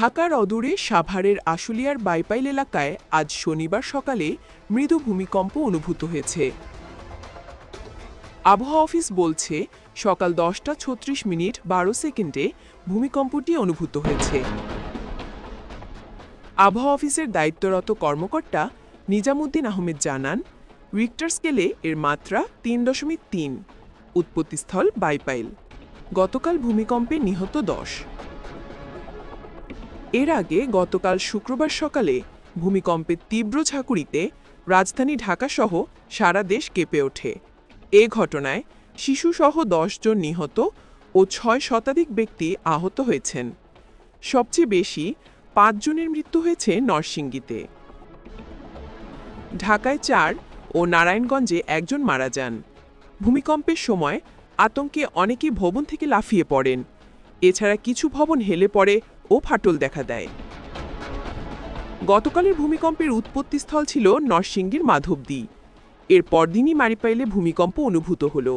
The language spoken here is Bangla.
ঢাকার অদূরে সাভারের আশুলিয়ার বাইপাইল এলাকায় আজ শনিবার সকালে মৃদু ভূমিকম্প অনুভূত হয়েছে। আবহাওয়া অফিস বলছে সকাল 10:36:12 ভূমিকম্পটি অনুভূত হয়েছে। আবহাওয়া অফিসের দায়িত্বরত কর্মকর্তা নিজামুদ্দিন আহমেদ জানান, রিক্টার স্কেলে এর মাত্রা 3.3, উৎপত্তিস্থল বাইপাইল। গতকাল ভূমিকম্পে নিহত 10। এর আগে গতকাল শুক্রবার সকালে ভূমিকম্পের তীব্র ঝাঁকুনিতে রাজধানী ঢাকাসহ সারা দেশ কেঁপে ওঠে। এ ঘটনায় শিশুসহ 10 জন নিহত ও 6 শতাধিক ব্যক্তি আহত হয়েছেন। সবচেয়ে বেশি 5 জনের মৃত্যু হয়েছে নরসিংদীতে। ঢাকায় 4 ও নারায়ণগঞ্জে 1 জন মারা যান। ভূমিকম্পের সময় আতঙ্কে অনেকেই ভবন থেকে লাফিয়ে পড়েন। এছাড়া কিছু ভবন হেলে পড়ে ও ফাটল দেখা দেয়। গতকালের ভূমিকম্পের উৎপত্তিস্থল ছিল নরসিংদীর মাধবদী। এর পরদিনই মারিপাইলে ভূমিকম্প অনুভূত হলো।